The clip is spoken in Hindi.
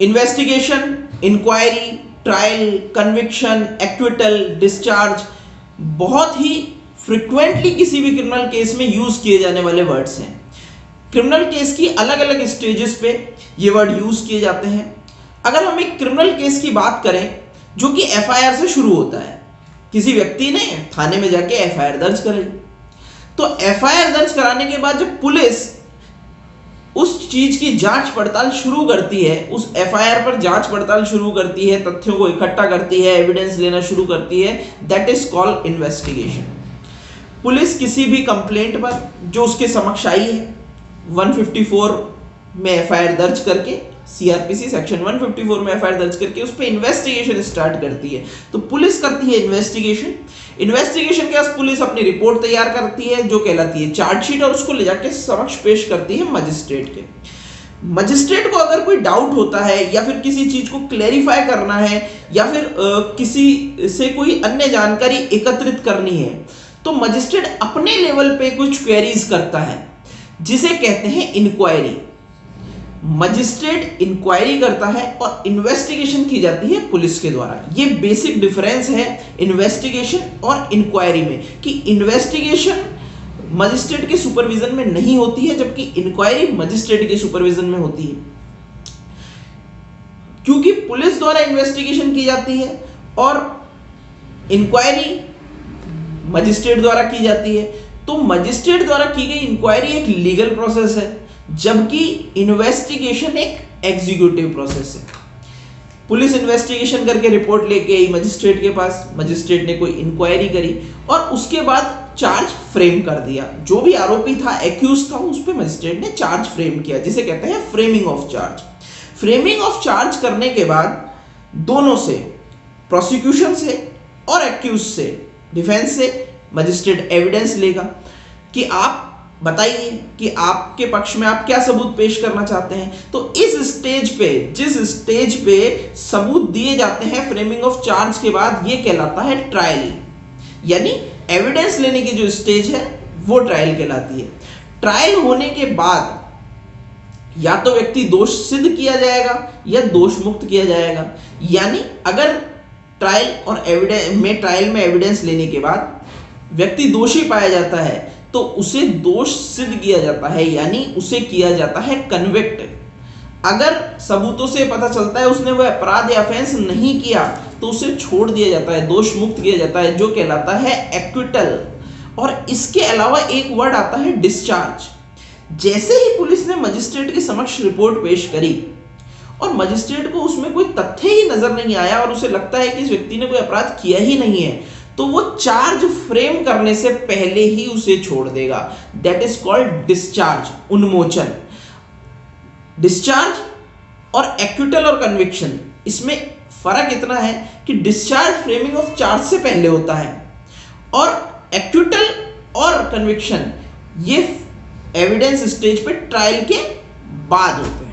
Investigation, inquiry, trial, conviction, acquittal, discharge बहुत ही फ्रिक्वेंटली किसी भी क्रिमिनल केस में यूज किए जाने वाले वर्ड्स हैं। क्रिमिनल केस की अलग अलग स्टेजेस पे ये वर्ड यूज किए जाते हैं। अगर हम एक क्रिमिनल केस की बात करें जो कि एफआईआर से शुरू होता है, किसी व्यक्ति ने थाने में जाके एफआईआर दर्ज कराई, तो एफआईआर दर्ज कराने के बाद जब पुलिस उस चीज की जांच पड़ताल शुरू करती है, उस एफआईआर पर जांच पड़ताल शुरू करती है, तथ्यों को इकट्ठा करती है, एविडेंस लेना शुरू करती है, that is called investigation. Police किसी भी कंप्लेंट पर जो उसके समक्ष आई है 154 में एफआईआर दर्ज करके, सीआरपीसी सेक्शन 154 में एफआईआर दर्ज करके उस पर इन्वेस्टिगेशन स्टार्ट करती है। तो पुलिस करती है इन्वेस्टिगेशन। इन्वेस्टिगेशन के बाद पुलिस अपनी रिपोर्ट तैयार करती है जो कहलाती है चार्जशीट, और उसको ले जाके समक्ष पेश करती है मजिस्ट्रेट के। मजिस्ट्रेट को अगर कोई डाउट होता है या फिर किसी चीज को क्लेरिफाई करना है या फिर किसी से कोई अन्य जानकारी एकत्रित करनी है, तो मजिस्ट्रेट अपने लेवल पे कुछ क्वेरीज करता है जिसे कहते हैं इंक्वायरी। मजिस्ट्रेट इंक्वायरी करता है और इन्वेस्टिगेशन की जाती है पुलिस के द्वारा। ये बेसिक डिफरेंस है इन्वेस्टिगेशन और इंक्वायरी में, कि इन्वेस्टिगेशन मजिस्ट्रेट के सुपरविजन में नहीं होती है जबकि इंक्वायरी मजिस्ट्रेट के सुपरविजन में होती है। क्योंकि पुलिस द्वारा इन्वेस्टिगेशन की जाती है और इंक्वायरी मजिस्ट्रेट द्वारा की जाती है, तो मजिस्ट्रेट द्वारा की गई इंक्वायरी एक लीगल प्रोसेस है जबकि इन्वेस्टिगेशन एक एग्जीक्यूटिव प्रोसेस है। पुलिस इन्वेस्टिगेशन करके रिपोर्ट लेके आई मजिस्ट्रेट के पास, मजिस्ट्रेट ने कोई इंक्वायरी करी और उसके बाद चार्ज फ्रेम कर दिया। जो भी आरोपी था, एक्यूज था, उस पर मजिस्ट्रेट ने चार्ज फ्रेम किया जिसे कहते हैं framing of charge. Framing of charge करने के बाद दोनों से, प्रोसिक्यूशन से और एक्यूज से, डिफेंस से, मजिस्ट्रेट एविडेंस लेगा कि आप बताइए कि आपके पक्ष में आप क्या सबूत पेश करना चाहते हैं। तो इस स्टेज पे, जिस स्टेज पे सबूत दिए जाते हैं फ्रेमिंग ऑफ चार्ज के बाद, ये कहलाता है ट्रायल। यानी एविडेंस लेने की जो स्टेज है वो ट्रायल कहलाती है। ट्रायल होने के बाद या तो व्यक्ति दोष सिद्ध किया जाएगा या दोष मुक्त किया जाएगा। यानी अगर ट्रायल और ट्रायल में एविडेंस लेने के बाद व्यक्ति दोषी पाया जाता है तो उसे दोष सिद्ध किया जाता है, यानी उसे किया जाता है कन्विक्ट। अगर सबूतों से पता चलता है उसने वह अपराध या ऑफेंस नहीं किया तो उसे छोड़ दिया जाता है, दोष मुक्त किया जाता है, जो कहलाता है एक्विटल। और इसके अलावा एक वर्ड आता है डिस्चार्ज। जैसे ही पुलिस ने मजिस्ट्रेट के समक्ष रिपोर्ट पेश करी और मजिस्ट्रेट को उसमें कोई तथ्य ही नजर नहीं आया और उसे लगता है कि इस व्यक्ति ने कोई अपराध किया ही नहीं है, तो वो चार्ज फ्रेम करने से पहले ही उसे छोड़ देगा। दैट इज कॉल्ड डिस्चार्ज, उन्मोचन। डिस्चार्ज और एक्विटल और कन्विक्शन, इसमें फर्क इतना है कि डिस्चार्ज फ्रेमिंग ऑफ चार्ज से पहले होता है और एक्विटल और कन्विक्शन ये एविडेंस स्टेज पे ट्रायल के बाद होते हैं।